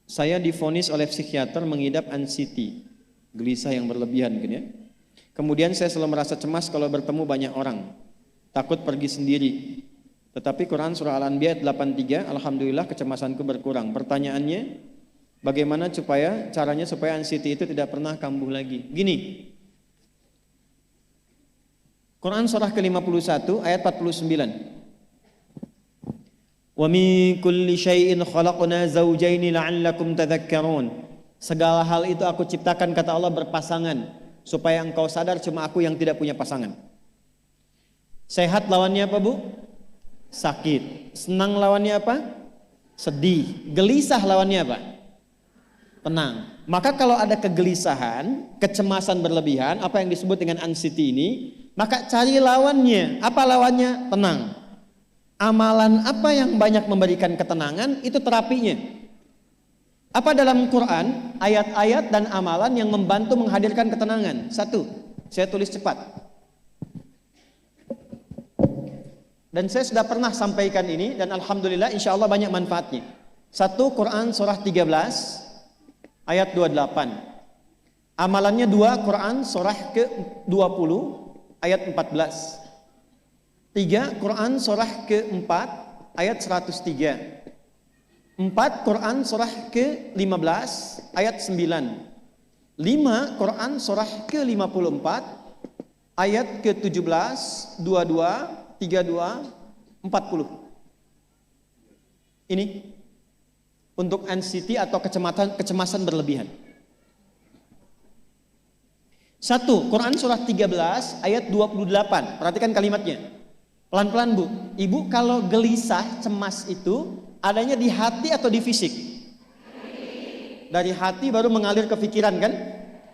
Saya divonis oleh psikiater mengidap anxiety, gelisah yang berlebihan gitu ya. Kemudian saya selalu merasa cemas kalau bertemu banyak orang, takut pergi sendiri. Tetapi Quran surah Al-Anbiya 83, alhamdulillah kecemasanku berkurang. Pertanyaannya, bagaimana caranya supaya anxiety itu tidak pernah kambuh lagi? Gini, Quran surah ke-51 ayat 49. Wa min kulli syai'in khalaqna zawjaini la'allakum tadhakkarun. Segala hal itu aku ciptakan, kata Allah, berpasangan supaya engkau sadar cuma aku yang tidak punya pasangan. Sehat lawannya apa, Bu? Sakit. Senang lawannya apa? Sedih. Gelisah lawannya apa? Tenang. Maka kalau ada kegelisahan, kecemasan berlebihan, apa yang disebut dengan anxiety ini, maka cari lawannya. Apa lawannya? Tenang. Amalan apa yang banyak memberikan ketenangan, itu terapinya. Apa dalam Quran ayat-ayat dan amalan yang membantu menghadirkan ketenangan? Satu, saya tulis cepat. Dan saya sudah pernah sampaikan ini dan alhamdulillah insya Allah banyak manfaatnya. Satu, Quran surah 13 ayat 28. Amalannya dua, Quran surah ke-20 ayat 14. 3, Quran surah ke-4 ayat 103. 4, Quran surah ke-15 ayat 9. 5, Quran surah ke-54 ayat ke-17, 22, 32, 40. Ini untuk anxiety atau kecemasan berlebihan. 1, Quran surah 13 ayat 28. Perhatikan kalimatnya. Pelan-pelan, Bu. Ibu kalau gelisah, cemas itu adanya di hati atau di fisik? Dari hati baru mengalir ke pikiran kan?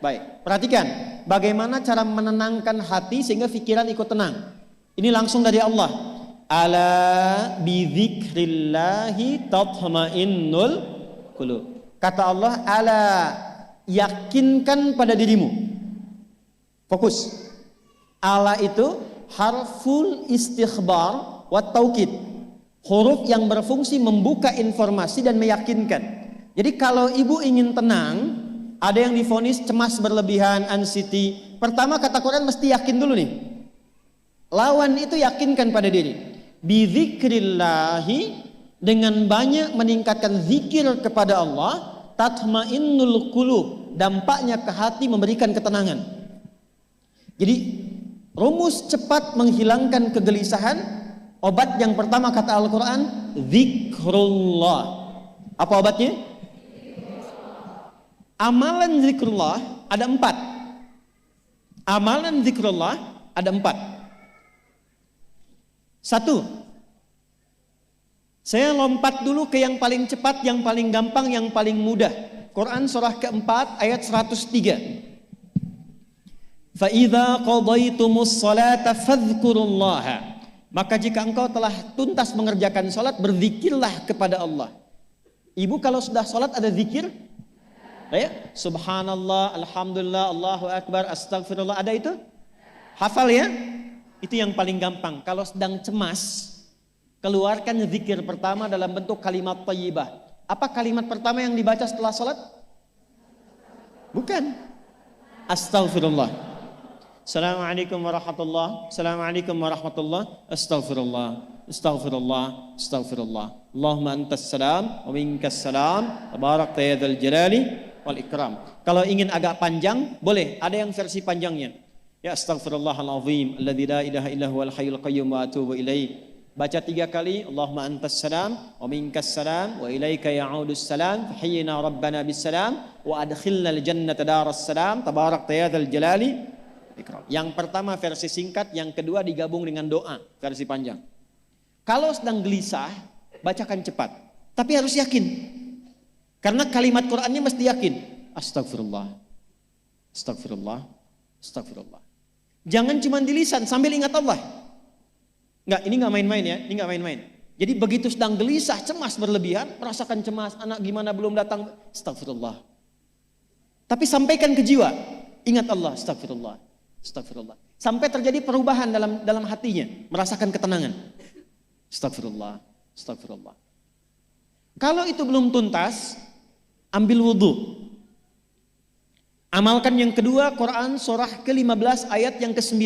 Baik, perhatikan bagaimana cara menenangkan hati sehingga pikiran ikut tenang. Ini langsung dari Allah. Ala bidzikrillahi tatma'innul qulub. Kata Allah, ala, yakinkan pada dirimu. Fokus. Ala itu harful istikhbar wa taukid, huruf yang berfungsi membuka informasi dan meyakinkan. Jadi kalau ibu ingin tenang, ada yang divonis cemas berlebihan, anxiety, pertama kata Quran mesti yakin dulu nih. Lawan itu yakinkan pada diri. Bidzikrillahi, dengan banyak meningkatkan zikir kepada Allah, tatmainnul qulub, dampaknya ke hati memberikan ketenangan. Jadi rumus cepat menghilangkan kegelisahan, obat yang pertama kata Al-Quran, zikrullah. Apa obatnya? Amalan zikrullah ada 4. Amalan zikrullah ada 4. 1, saya lompat dulu ke yang paling cepat, yang paling gampang, yang paling mudah. Quran surah ke-4 ayat 103. فَإِذَا قَضَيْتُمُ الصَّلَاةَ فَاذْكُرُوا اللَّهَ. Maka jika engkau telah tuntas mengerjakan salat, berzikirlah kepada Allah. Ibu kalau sudah salat ada zikir? Ya? Subhanallah, alhamdulillah, Allahu akbar, astagfirullah, ada itu? Hafal ya? Itu yang paling gampang. Kalau sedang cemas, keluarkan zikir pertama dalam bentuk kalimat thayyibah. Apa kalimat pertama yang dibaca setelah salat? Bukan. Astagfirullah. Assalamualaikum warahmatullah. Assalamualaikum warahmatullah. Astaghfirullah. Astaghfirullah. Astaghfirullah. Allahumma antas salam wa minkas salam. Tabarakta ya dzal jalali wal ikram. Kalau ingin agak panjang, boleh. Ada yang versi panjangnya. Ya astaghfirullahalazim alladzi la ilaha illa huwal hayyul qayyum wa atubu ilaih. Baca 3 kali. Allahumma antas salam wa minkas salam wa ilaika ya'udus salam. Fahayyina rabbana bis salam wa adkhilnal jannata daras salam. Tabarakta ya dzal jalali. Yang pertama versi singkat, yang kedua digabung dengan doa versi panjang. Kalau sedang gelisah, bacakan cepat, tapi harus yakin. Karena kalimat Qur'annya mesti yakin. Astagfirullah, astagfirullah, astagfirullah. Jangan cuma di lisan sambil ingat Allah. Enggak, ini enggak main-main ya, ini enggak main-main. Jadi begitu sedang gelisah, cemas berlebihan, merasakan cemas, anak gimana belum datang, astagfirullah. Tapi sampaikan ke jiwa, ingat Allah, astagfirullah. Astagfirullah. Sampai terjadi perubahan dalam hatinya, merasakan ketenangan. Astagfirullah, astagfirullah. Kalau itu belum tuntas, ambil wudhu. Amalkan yang kedua, Quran surah ke-15 ayat yang ke-9.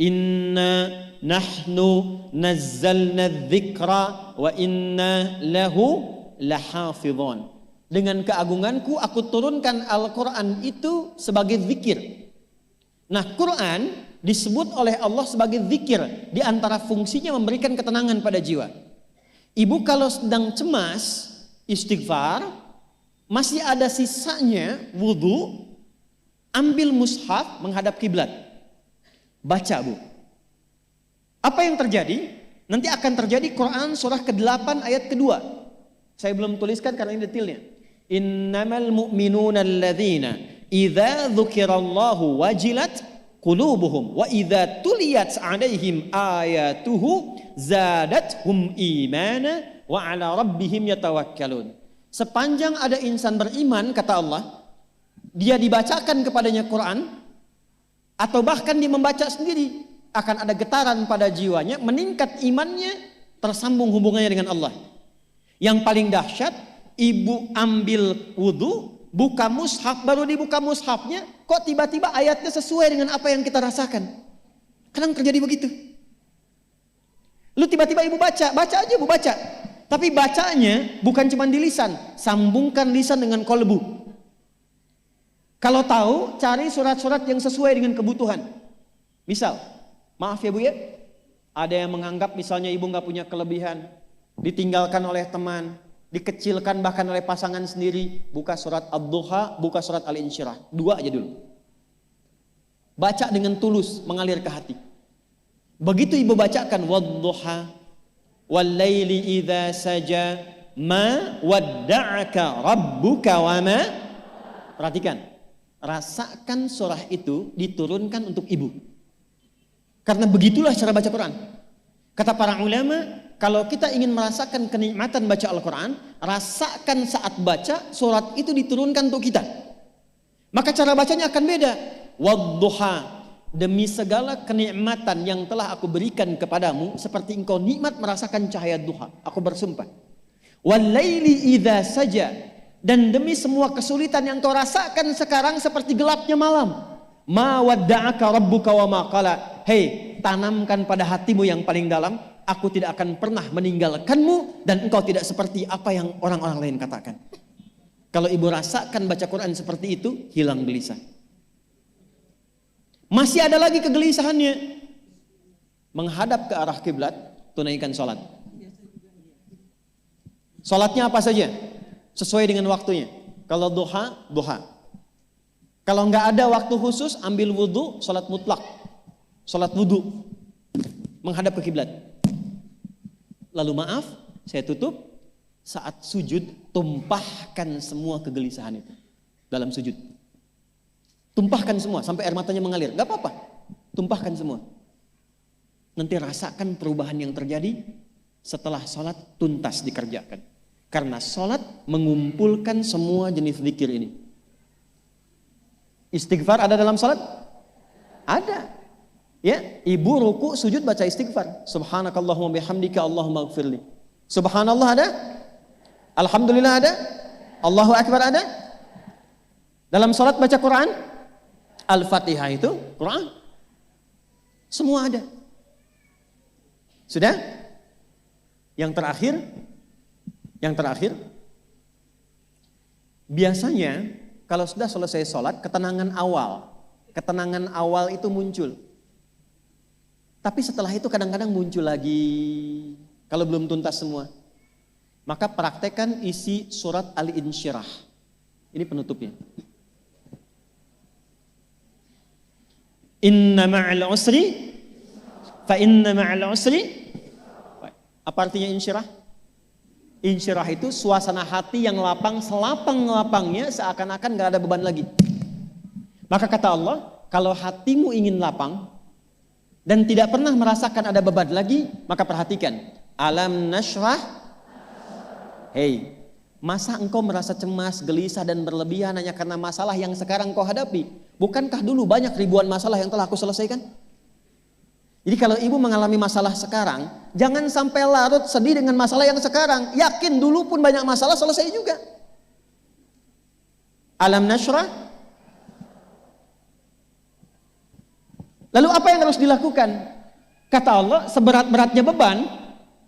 Inna nahnu nazzalna dzikra wa inna lahu lahafidhun. Dengan keagunganku aku turunkan Al-Quran itu sebagai zikir. Nah, Quran disebut oleh Allah sebagai zikir. Di antara fungsinya memberikan ketenangan pada jiwa. Ibu kalau sedang cemas, istighfar, masih ada sisanya wudhu, ambil mushaf menghadap kiblat. Baca, Bu. Apa yang terjadi? Nanti akan terjadi Quran surah ke-8 ayat kedua. Saya belum tuliskan karena ini detailnya. Innamal mu'minuna alladzina idza dzukirallahu wajilat qulubuhum wa idza tuliyat 'alaihim ayatuhu zadathum imana wa 'ala rabbihim yatawakkalun. Sepanjang ada insan beriman, kata Allah, dia dibacakan kepadanya Quran atau bahkan dia membaca sendiri, akan ada getaran pada jiwanya, meningkat imannya, tersambung hubungannya dengan Allah. Yang paling dahsyat, ibu ambil wudhu, buka mushaf, baru dibuka mushafnya, kok tiba-tiba ayatnya sesuai dengan apa yang kita rasakan. Kadang terjadi begitu. Lu tiba-tiba ibu baca aja ibu baca. Tapi bacanya bukan cuma di lisan, sambungkan lisan dengan kolbu. Kalau tahu, cari surat-surat yang sesuai dengan kebutuhan. Misal, maaf ya Bu ya, ada yang menganggap misalnya ibu nggak punya kelebihan, ditinggalkan oleh teman, dikecilkan bahkan oleh pasangan sendiri, buka surat Ad-Duha, buka surat Al-Insyirah. 2 aja dulu. Baca dengan tulus, mengalir ke hati. Begitu ibu bacakan Wad-Duha, Wal-Laili idza saja, ma wadda'aka rabbuka wa ma. Perhatikan, rasakan surah itu diturunkan untuk ibu. Karena begitulah cara baca Quran. Kata para ulama, kalau kita ingin merasakan kenikmatan baca Al-Quran, rasakan saat baca, surat itu diturunkan untuk kita. Maka cara bacanya akan beda. Wadduha, demi segala kenikmatan yang telah aku berikan kepadamu, seperti engkau nikmat merasakan cahaya duha, aku bersumpah. Wal-laili idza saja, dan demi semua kesulitan yang kau rasakan sekarang seperti gelapnya malam. Ma wadda'aka rabbuka wa ma qala. Hei, tanamkan pada hatimu yang paling dalam, aku tidak akan pernah meninggalkanmu dan engkau tidak seperti apa yang orang-orang lain katakan. Kalau ibu rasakan baca Quran seperti itu, hilang gelisah. Masih ada lagi kegelisahannya. Menghadap ke arah kiblat, tunaikan sholat. Sholatnya apa saja? Sesuai dengan waktunya. Kalau duha, duha. Kalau nggak ada waktu khusus, ambil wudhu, sholat mutlak. Sholat wudhu. Menghadap ke kiblat. Lalu maaf, saya tutup. Saat sujud, tumpahkan semua kegelisahan itu. Dalam sujud. Tumpahkan semua, sampai air matanya mengalir. Gak apa-apa, tumpahkan semua. Nanti rasakan perubahan yang terjadi setelah sholat tuntas dikerjakan. Karena sholat mengumpulkan semua jenis zikir ini. Istighfar ada dalam sholat? Ada. Ya, ibu ruku sujud baca istighfar. Subhanakallahumma bihamdika Allahumma ighfirli. Subhanallah ada? Alhamdulillah ada? Allahu Akbar ada? Dalam sholat baca Quran? Al-Fatihah itu Quran. Semua ada. Sudah? Yang terakhir, biasanya kalau sudah selesai sholat, ketenangan awal itu muncul. Tapi setelah itu kadang-kadang muncul lagi, kalau belum tuntas semua. Maka praktekkan isi surat Al-Insyirah. Ini penutupnya. Inna ma'al usri, fa inna ma'al usri. Apa artinya insyirah? Insyirah itu suasana hati yang lapang, selapang-lapangnya seakan-akan gak ada beban lagi. Maka kata Allah, kalau hatimu ingin lapang dan tidak pernah merasakan ada beban lagi, maka perhatikan. Alam nashrah. Hei, masa engkau merasa cemas, gelisah dan berlebihan hanya karena masalah yang sekarang kau hadapi? Bukankah dulu banyak ribuan masalah yang telah aku selesaikan? Jadi kalau ibu mengalami masalah sekarang, jangan sampai larut sedih dengan masalah yang sekarang. Yakin dulu pun banyak masalah selesai juga. Alam nashrah. Lalu apa yang harus dilakukan? Kata Allah, seberat-beratnya beban,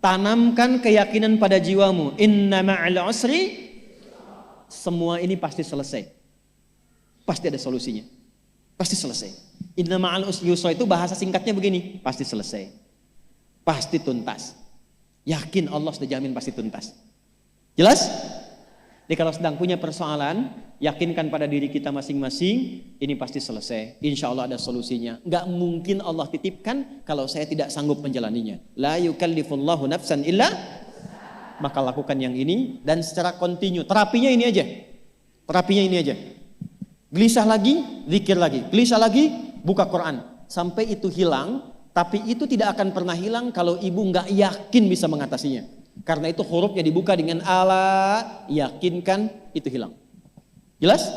tanamkan keyakinan pada jiwamu. Inna ma'al usri, semua ini pasti selesai. Pasti ada solusinya. Pasti selesai. Inna ma'al usri yusra itu bahasa singkatnya begini, pasti selesai. Pasti tuntas. Yakin Allah sudah jamin pasti tuntas. Jelas? Jadi kalau sedang punya persoalan, yakinkan pada diri kita masing-masing, ini pasti selesai. Insya Allah ada solusinya. Gak mungkin Allah titipkan kalau saya tidak sanggup menjalaninya. La yukallifullahu nafsan illa, maka lakukan yang ini dan secara kontinu. Terapinya ini aja. Terapinya ini aja. Gelisah lagi, zikir lagi. Gelisah lagi, buka Quran. Sampai itu hilang, tapi itu tidak akan pernah hilang kalau ibu gak yakin bisa mengatasinya. Karena itu hurufnya dibuka dengan ala, yakinkan, itu hilang. Jelas?